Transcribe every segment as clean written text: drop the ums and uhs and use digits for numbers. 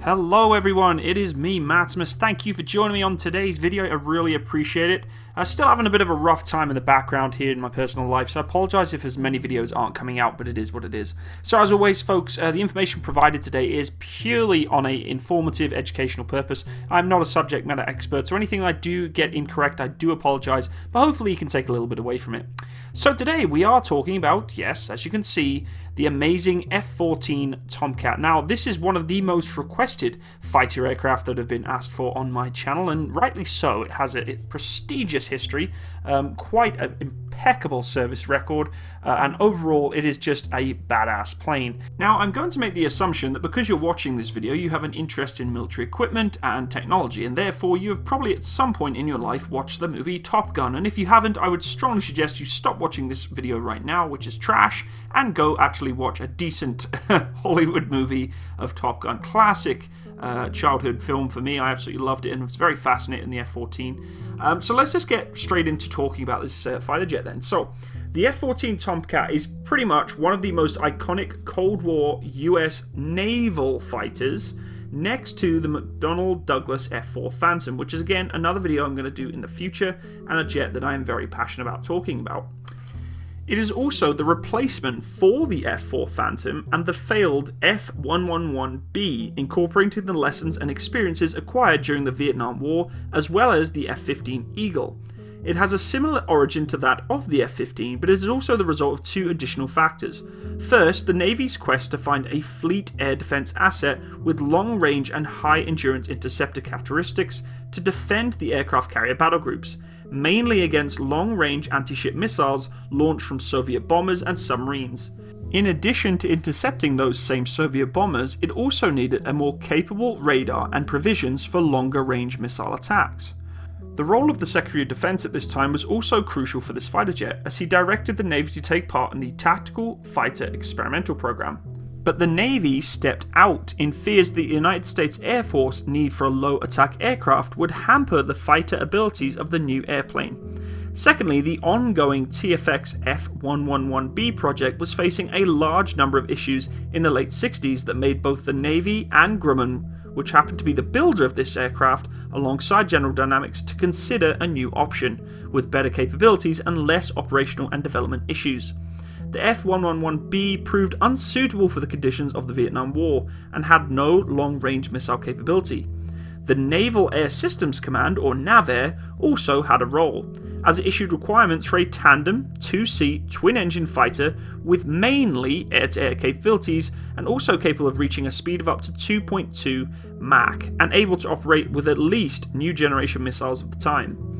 Hello everyone, it is me, Matsimus. Thank you for joining me on today's video. I really appreciate it. Still having a bit of a rough time in the background here in my personal life, so I apologise if as many videos aren't coming out, but it is what it is. So as always, folks, the information provided today is purely on a informative, educational purpose. I'm not a subject matter expert, so anything I do get incorrect, I do apologise, but hopefully you can take a little bit away from it. So today we are talking about, yes, as you can see, the amazing F-14 Tomcat. Now, this is one of the most requested fighter aircraft that have been asked for on my channel, and rightly so. It has a prestigious history, quite an impeccable service record, and overall it is just a badass plane. Now, I'm going to make the assumption that because you're watching this video, you have an interest in military equipment and technology, and therefore you have probably at some point in your life watched the movie Top Gun, and if you haven't, I would strongly suggest you stop watching this video right now, which is trash, and go actually watch a decent Hollywood movie of Top Gun. Classic childhood film for me. I absolutely loved it and was very fascinated in the F-14. So let's just get straight into talking about this fighter jet then. So the F-14 Tomcat is pretty much one of the most iconic Cold War US naval fighters, next to the McDonnell Douglas F-4 Phantom, which is again another video I'm going to do in the future, and a jet that I am very passionate about talking about. It is also the replacement for the F-4 Phantom and the failed F-111B, incorporating the lessons and experiences acquired during the Vietnam War, as well as the F-15 Eagle. It has a similar origin to that of the F-15, but it is also the result of two additional factors. First, the Navy's quest to find a fleet air defense asset with long-range and high-endurance interceptor characteristics to defend the aircraft carrier battle groups, mainly against long-range anti-ship missiles launched from Soviet bombers and submarines. In addition to intercepting those same Soviet bombers, it also needed a more capable radar and provisions for longer-range missile attacks. The role of the Secretary of Defense at this time was also crucial for this fighter jet, as he directed the Navy to take part in the Tactical Fighter Experimental Program. But the Navy stepped out in fears the United States Air Force need for a low-attack aircraft would hamper the fighter abilities of the new airplane. Secondly, the ongoing TFX F-111B project was facing a large number of issues in the late 60s that made both the Navy and Grumman, which happened to be the builder of this aircraft, alongside General Dynamics, to consider a new option, with better capabilities and less operational and development issues. The F-111B proved unsuitable for the conditions of the Vietnam War, and had no long-range missile capability. The Naval Air Systems Command, or NAVAIR, also had a role, as it issued requirements for a tandem, two-seat, twin-engine fighter with mainly air-to-air capabilities, and also capable of reaching a speed of up to 2.2 Mach, and able to operate with at least new generation missiles of the time.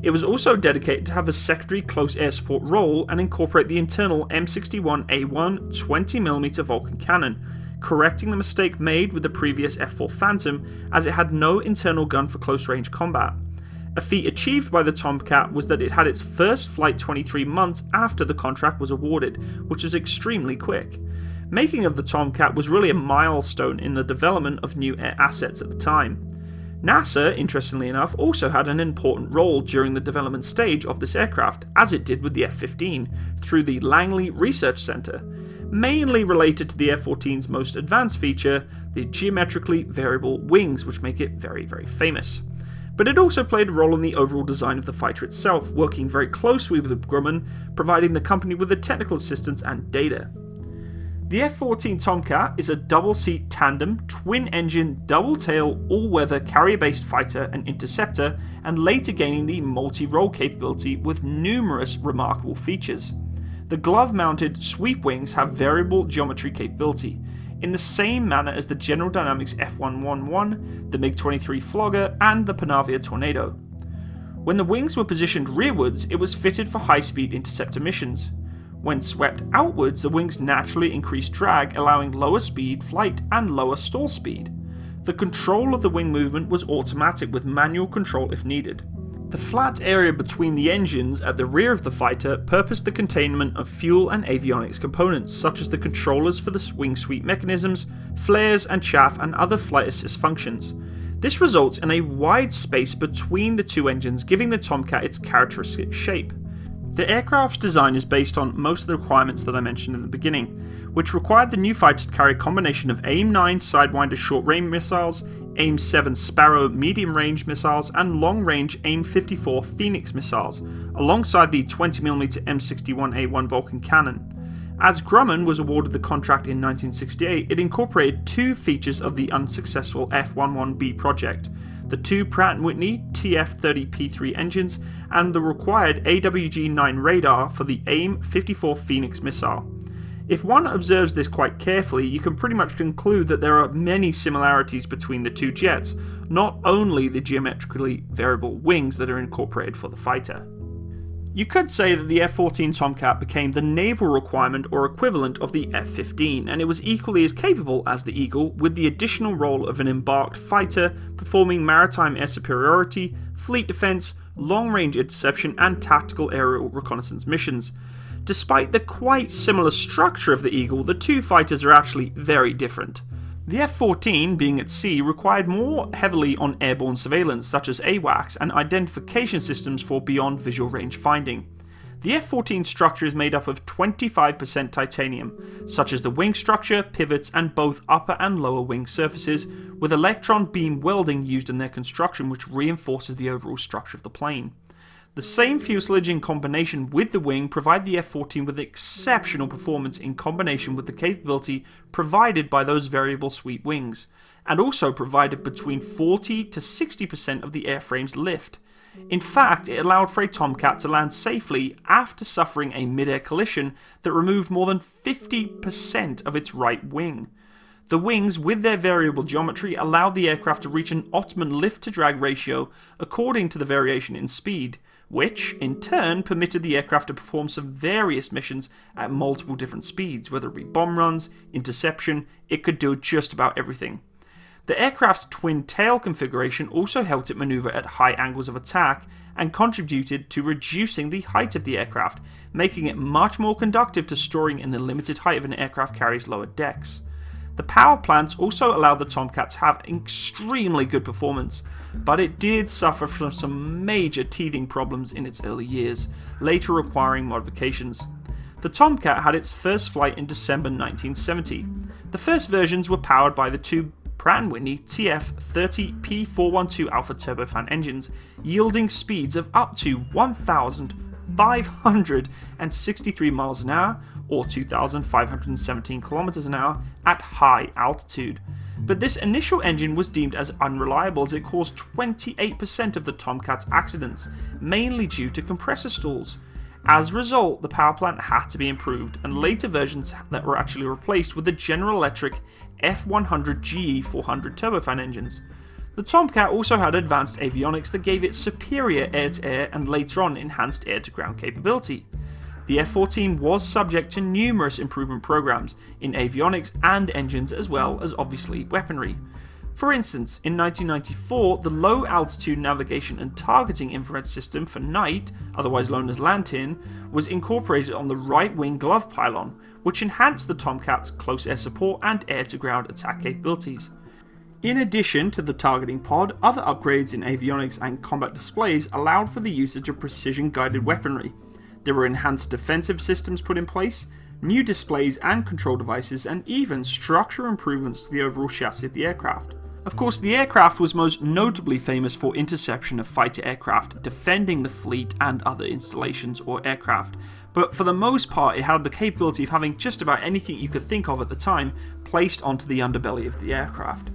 It was also dedicated to have a secondary close air support role and incorporate the internal M61A1 20mm Vulcan cannon, correcting the mistake made with the previous F-4 Phantom, as it had no internal gun for close-range combat. A feat achieved by the Tomcat was that it had its first flight 23 months after the contract was awarded, which was extremely quick. Making of the Tomcat was really a milestone in the development of new air assets at the time. NASA, interestingly enough, also had an important role during the development stage of this aircraft, as it did with the F-15, through the Langley Research Center, mainly related to the F-14's most advanced feature, the geometrically variable wings, which make it very, very famous. But it also played a role in the overall design of the fighter itself, working very closely with Grumman, providing the company with the technical assistance and data. The F-14 Tomcat is a double-seat tandem, twin-engine, double-tail, all-weather carrier-based fighter and interceptor, and later gaining the multi-role capability with numerous remarkable features. The glove-mounted sweep wings have variable geometry capability, in the same manner as the General Dynamics F-111, the MiG-23 Flogger, and the Panavia Tornado. When the wings were positioned rearwards, it was fitted for high-speed interceptor missions. When swept outwards, the wings naturally increased drag, allowing lower speed flight and lower stall speed. The control of the wing movement was automatic with manual control if needed. The flat area between the engines at the rear of the fighter purposed the containment of fuel and avionics components, such as the controllers for the wing sweep mechanisms, flares and chaff, and other flight assist functions. This results in a wide space between the two engines, giving the Tomcat its characteristic shape. The aircraft's design is based on most of the requirements that I mentioned in the beginning, which required the new fighter to carry a combination of AIM-9 Sidewinder short-range missiles, AIM-7 Sparrow medium-range missiles, and long-range AIM-54 Phoenix missiles, alongside the 20mm M61A1 Vulcan cannon. As Grumman was awarded the contract in 1968, it incorporated two features of the unsuccessful F-11B project: the two Pratt & Whitney TF-30P3 engines and the required AWG-9 radar for the AIM-54 Phoenix missile. If one observes this quite carefully, you can pretty much conclude that there are many similarities between the two jets, not only the geometrically variable wings that are incorporated for the fighter. You could say that the F-14 Tomcat became the naval requirement or equivalent of the F-15, and it was equally as capable as the Eagle, with the additional role of an embarked fighter performing maritime air superiority, fleet defense, long-range interception, and tactical aerial reconnaissance missions. Despite the quite similar structure of the Eagle, the two fighters are actually very different. The F-14, being at sea, required more heavily on airborne surveillance such as AWACS and identification systems for beyond visual range finding. The F-14 structure is made up of 25% titanium, such as the wing structure, pivots, and both upper and lower wing surfaces, with electron beam welding used in their construction, which reinforces the overall structure of the plane. The same fuselage in combination with the wing provide the F-14 with exceptional performance in combination with the capability provided by those variable sweep wings, and also provided between 40 to 60% of the airframe's lift. In fact, it allowed for a Tomcat to land safely after suffering a mid-air collision that removed more than 50% of its right wing. The wings, with their variable geometry, allowed the aircraft to reach an optimum lift-to-drag ratio according to the variation in speed, which, in turn, permitted the aircraft to perform some various missions at multiple different speeds, whether it be bomb runs, interception. It could do just about everything. The aircraft's twin-tail configuration also helped it maneuver at high angles of attack and contributed to reducing the height of the aircraft, making it much more conducive to storing in the limited height of an aircraft carrier's lower decks. The power plants also allowed the Tomcat to have extremely good performance, but it did suffer from some major teething problems in its early years, later requiring modifications. The Tomcat had its first flight in December 1970. The first versions were powered by the two Pratt & Whitney TF-30P412 alpha turbofan engines, yielding speeds of up to 1,563 miles an hour, or 2,517 kilometers an hour, at high altitude. But this initial engine was deemed as unreliable as it caused 28% of the Tomcat's accidents, mainly due to compressor stalls. As a result, the power plant had to be improved, and later versions that were actually replaced with the General Electric F100GE400 turbofan engines. The Tomcat also had advanced avionics that gave it superior air-to-air and later on enhanced air-to-ground capability. The F-14 was subject to numerous improvement programs in avionics and engines, as well as obviously weaponry. For instance, in 1994, the Low Altitude Navigation and Targeting Infrared System for night, otherwise known as LANTIN, was incorporated on the right wing glove pylon, which enhanced the Tomcat's close air support and air-to-ground attack capabilities. In addition to the targeting pod, other upgrades in avionics and combat displays allowed for the usage of precision-guided weaponry. There were enhanced defensive systems put in place, new displays and control devices, and even structural improvements to the overall chassis of the aircraft. Of course, the aircraft was most notably famous for interception of fighter aircraft, defending the fleet and other installations or aircraft, but for the most part it had the capability of having just about anything you could think of at the time placed onto the underbelly of the aircraft.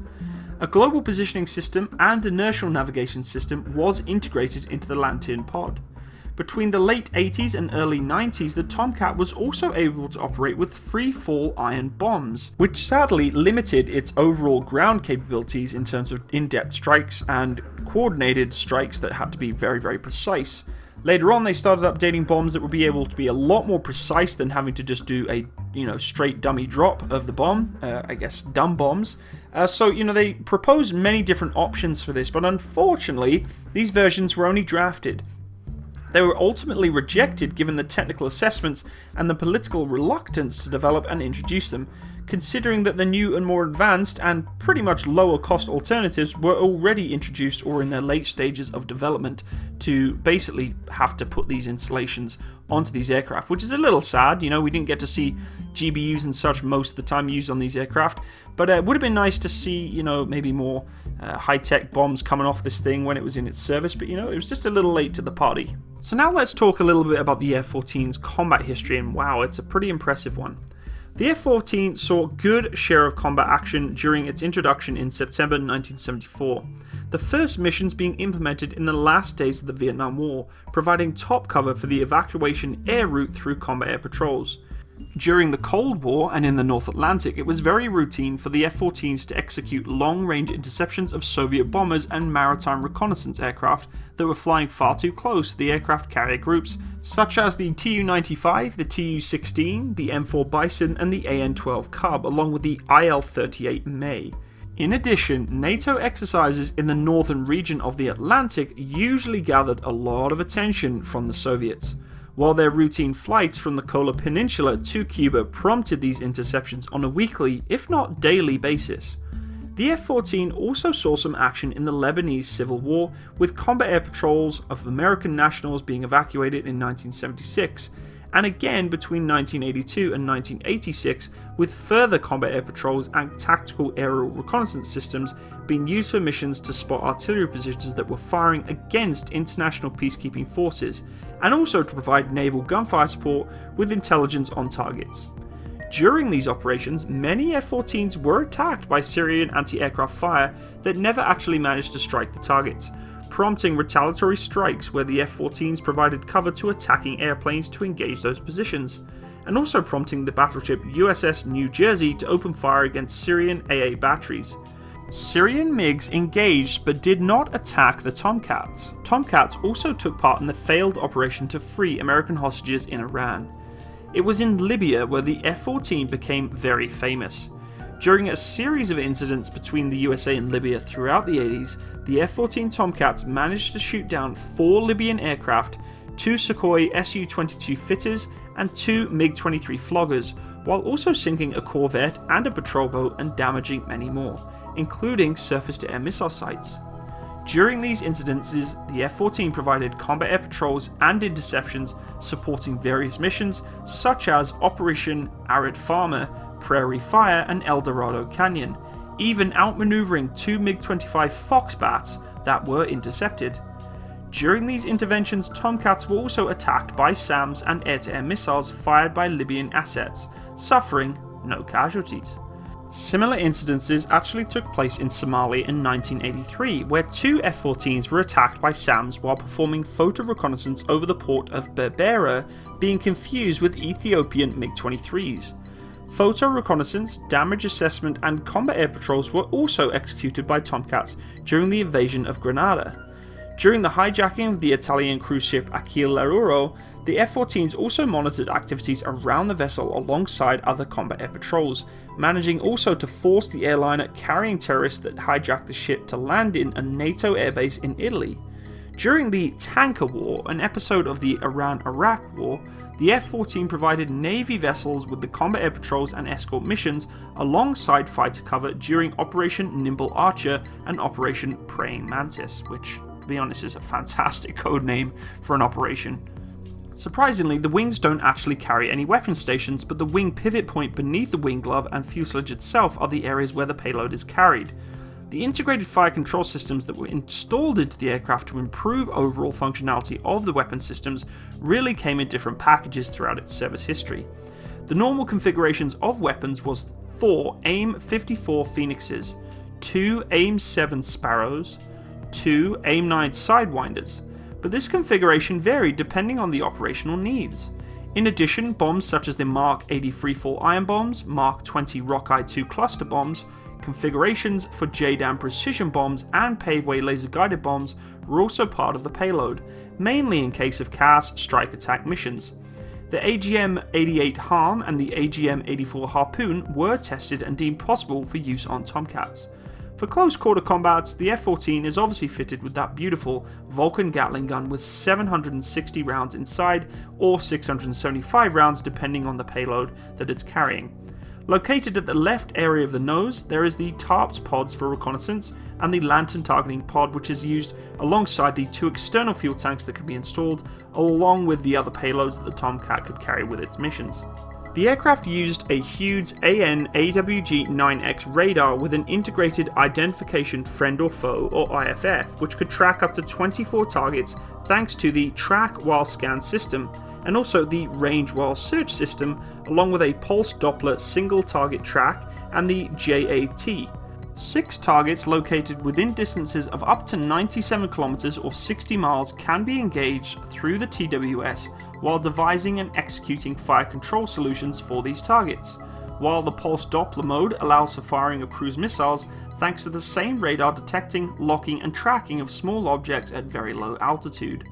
A global positioning system and inertial navigation system was integrated into the LANTIN pod. Between the late 80s and early 90s, the Tomcat was also able to operate with free-fall iron bombs, which sadly limited its overall ground capabilities in terms of in-depth strikes and coordinated strikes that had to be very, very precise. Later on, they started updating bombs that would be able to be a lot more precise than having to just do a straight dummy drop of the bomb, I guess dumb bombs. So they proposed many different options for this, but unfortunately, these versions were only drafted. They were ultimately rejected given the technical assessments and the political reluctance to develop and introduce them, considering that the new and more advanced and pretty much lower cost alternatives were already introduced or in their late stages of development to basically have to put these installations onto these aircraft, which is a little sad. You know, we didn't get to see GBUs and such most of the time used on these aircraft, but it would have been nice to see, you know, maybe more high-tech bombs coming off this thing when it was in its service, but you know, it was just a little late to the party. So now let's talk a little bit about the F-14's combat history, and wow, it's a pretty impressive one. The F-14 saw good share of combat action during its introduction in September 1974, the first missions being implemented in the last days of the Vietnam War, providing top cover for the evacuation air route through combat air patrols. During the Cold War and in the North Atlantic, it was very routine for the F-14s to execute long-range interceptions of Soviet bombers and maritime reconnaissance aircraft that were flying far too close to the aircraft carrier groups, such as the Tu-95, the Tu-16, the M4 Bison, and the AN-12 Cub, along with the IL-38 May. In addition, NATO exercises in the northern region of the Atlantic usually gathered a lot of attention from the Soviets, while their routine flights from the Kola Peninsula to Cuba prompted these interceptions on a weekly, if not daily basis. The F-14 also saw some action in the Lebanese Civil War, with combat air patrols of American nationals being evacuated in 1976, and again between 1982 and 1986, with further combat air patrols and tactical aerial reconnaissance systems being used for missions to spot artillery positions that were firing against international peacekeeping forces, and also to provide naval gunfire support with intelligence on targets. During these operations, many F-14s were attacked by Syrian anti-aircraft fire that never actually managed to strike the targets, prompting retaliatory strikes where the F-14s provided cover to attacking airplanes to engage those positions, and also prompting the battleship USS New Jersey to open fire against Syrian AA batteries. Syrian MiGs engaged but did not attack the Tomcats. Tomcats also took part in the failed operation to free American hostages in Iran. It was in Libya where the F-14 became very famous. During a series of incidents between the USA and Libya throughout the 80s, the F-14 Tomcats managed to shoot down 4 Libyan aircraft, 2 Sukhoi Su-22 fitters, and 2 MiG-23 floggers, while also sinking a corvette and a patrol boat and damaging many more, including surface-to-air missile sites. During these incidences, the F-14 provided combat air patrols and interceptions supporting various missions such as Operation Arid Farmer, Prairie Fire, and El Dorado Canyon, even outmaneuvering 2 MiG-25 Foxbats that were intercepted. During these interventions, Tomcats were also attacked by SAMs and air-to-air missiles fired by Libyan assets, suffering no casualties. Similar incidences actually took place in Somalia in 1983, where 2 F-14s were attacked by SAMs while performing photo reconnaissance over the port of Berbera, being confused with Ethiopian MiG-23s. Photo reconnaissance, damage assessment, and combat air patrols were also executed by Tomcats during the invasion of Grenada. During the hijacking of the Italian cruise ship Achille Lauro, the F-14s also monitored activities around the vessel alongside other combat air patrols, managing also to force the airliner carrying terrorists that hijacked the ship to land in a NATO airbase in Italy. During the Tanker War, an episode of the Iran-Iraq War, the F-14 provided Navy vessels with the combat air patrols and escort missions alongside fighter cover during Operation Nimble Archer and Operation Praying Mantis, which, to be honest, is a fantastic code name for an operation. Surprisingly, the wings don't actually carry any weapon stations, but the wing pivot point beneath the wing glove and fuselage itself are the areas where the payload is carried. The integrated fire control systems that were installed into the aircraft to improve overall functionality of the weapon systems really came in different packages throughout its service history. The normal configurations of weapons was 4 AIM-54 Phoenixes, 2 AIM-7 Sparrows, 2 AIM-9 Sidewinders, but this configuration varied depending on the operational needs. In addition, bombs such as the Mark 80 freefall iron bombs, Mark 20 Rockeye 2 cluster bombs, configurations for JDAM precision bombs, and paveway laser guided bombs were also part of the payload, mainly in case of CAS strike attack missions. The AGM-88 Harm and the AGM-84 Harpoon were tested and deemed possible for use on Tomcats. For close quarter combats, the F-14 is obviously fitted with that beautiful Vulcan Gatling gun with 760 rounds inside, or 675 rounds depending on the payload that it's carrying. Located at the left area of the nose, there is the TARPS pods for reconnaissance and the lantern targeting pod, which is used alongside the 2 external fuel tanks that can be installed, along with the other payloads that the Tomcat could carry with its missions. The aircraft used a Hughes AN/AWG-9X radar with an integrated identification friend or foe, or IFF, which could track up to 24 targets thanks to the track while scan system, and also the range while search system, along with a pulse Doppler single target track and the JAT. 6 targets located within distances of up to 97 kilometers or 60 miles can be engaged through the TWS while devising and executing fire control solutions for these targets, while the pulse Doppler mode allows for firing of cruise missiles thanks to the same radar detecting, locking and tracking of small objects at very low altitude.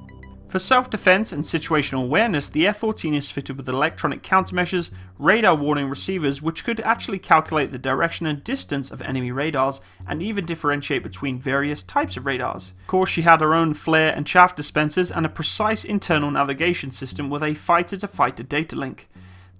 For self-defense and situational awareness, the F-14 is fitted with electronic countermeasures, radar warning receivers which could actually calculate the direction and distance of enemy radars and even differentiate between various types of radars. Of course, she had her own flare and chaff dispensers and a precise internal navigation system with a fighter-to-fighter data link.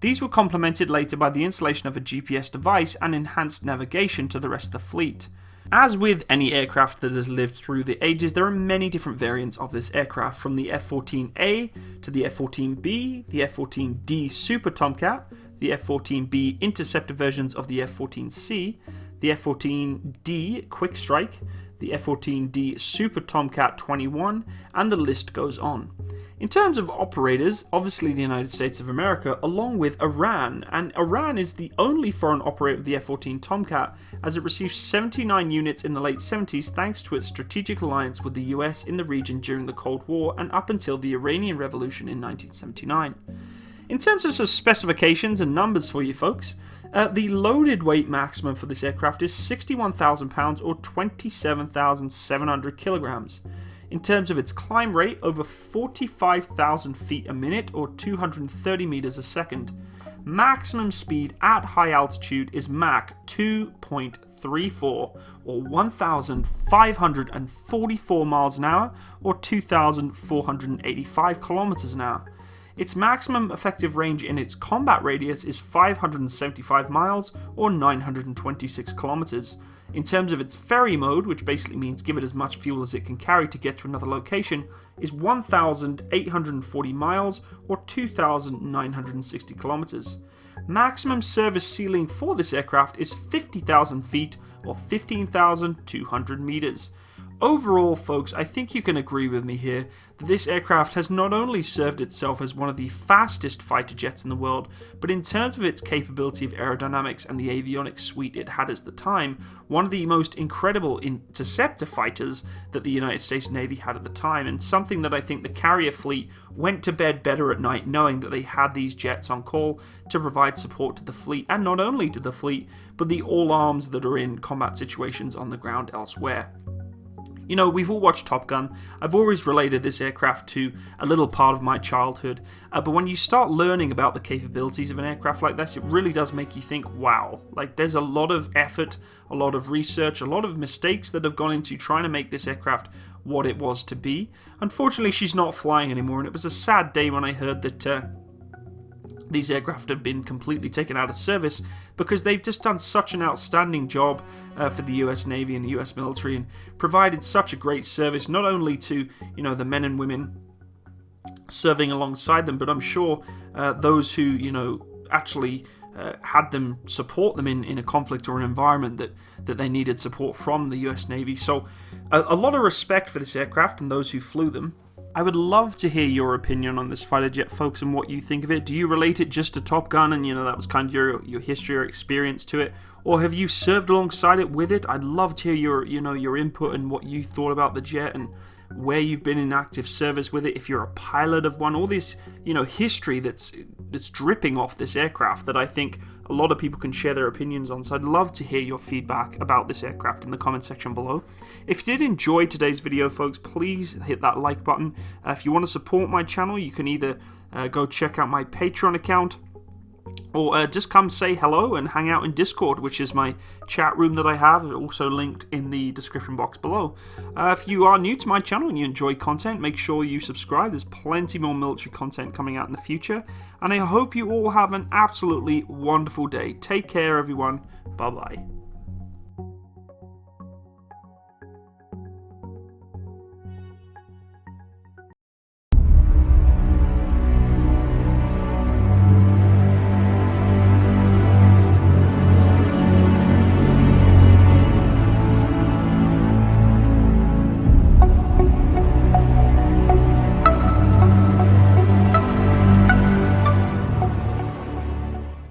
These were complemented later by the installation of a GPS device and enhanced navigation to the rest of the fleet. As with any aircraft that has lived through the ages, there are many different variants of this aircraft, from the F-14A to the F-14B, the F-14D Super Tomcat, the F-14B interceptor versions of the F-14C, the F-14D Quick Strike, the F-14D Super Tomcat 21, and the list goes on. In terms of operators, obviously the United States of America, along with Iran, and Iran is the only foreign operator of the F-14 Tomcat, as it received 79 units in the late 70s thanks to its strategic alliance with the US in the region during the Cold War and up until the Iranian Revolution in 1979. In terms of some specifications and numbers for you folks, the loaded weight maximum for this aircraft is 61,000 pounds or 27,700 kilograms. In terms of its climb rate, over 45,000 feet a minute or 230 meters a second. Maximum speed at high altitude is Mach 2.34 or 1,544 miles an hour or 2,485 kilometers an hour. Its maximum effective range in its combat radius is 575 miles or 926 kilometers. In terms of its ferry mode, which basically means give it as much fuel as it can carry to get to another location, is 1,840 miles or 2,960 kilometers. Maximum service ceiling for this aircraft is 50,000 feet or 15,200 meters. Overall, folks, I think you can agree with me here that this aircraft has not only served itself as one of the fastest fighter jets in the world, but in terms of its capability of aerodynamics and the avionics suite it had at the time, one of the most incredible interceptor fighters that the United States Navy had at the time, and something that I think the carrier fleet went to bed better at night knowing that they had these jets on call to provide support to the fleet, and not only to the fleet, but the all-arms that are in combat situations on the ground elsewhere. You know, we've all watched Top Gun. I've always related this aircraft to a little part of my childhood, but when you start learning about the capabilities of an aircraft like this, it really does make you think, wow, like there's a lot of effort, a lot of research, a lot of mistakes that have gone into trying to make this aircraft what it was to be. Unfortunately, she's not flying anymore, and it was a sad day when I heard that these aircraft have been completely taken out of service, because they've just done such an outstanding job for the US Navy and the US military, and provided such a great service not only to, you know, the men and women serving alongside them, but I'm sure those who, you know, actually had them support them in a conflict or an environment that they needed support from the US Navy. So a lot of respect for this aircraft and those who flew them. I would love to hear your opinion on this fighter jet, folks, and what you think of it. Do you relate it just to Top Gun and, you know, that was kind of your history or experience to it? Or have you served alongside it with it? I'd love to hear your input and what you thought about the jet and where you've been in active service with it, if you're a pilot of one, all this, you know, history that's dripping off this aircraft that I think a lot of people can share their opinions on. So I'd love to hear your feedback about this aircraft in the comment section below. If you did enjoy today's video, folks, please hit that like button. If you want to support my channel, you can either go check out my Patreon account, or just come say hello and hang out in Discord, which is my chat room that I have, also linked in the description box below. If you are new to my channel and you enjoy content, make sure you subscribe. There's plenty more military content coming out in the future, and I hope you all have an absolutely wonderful day. Take care, everyone. Bye-bye.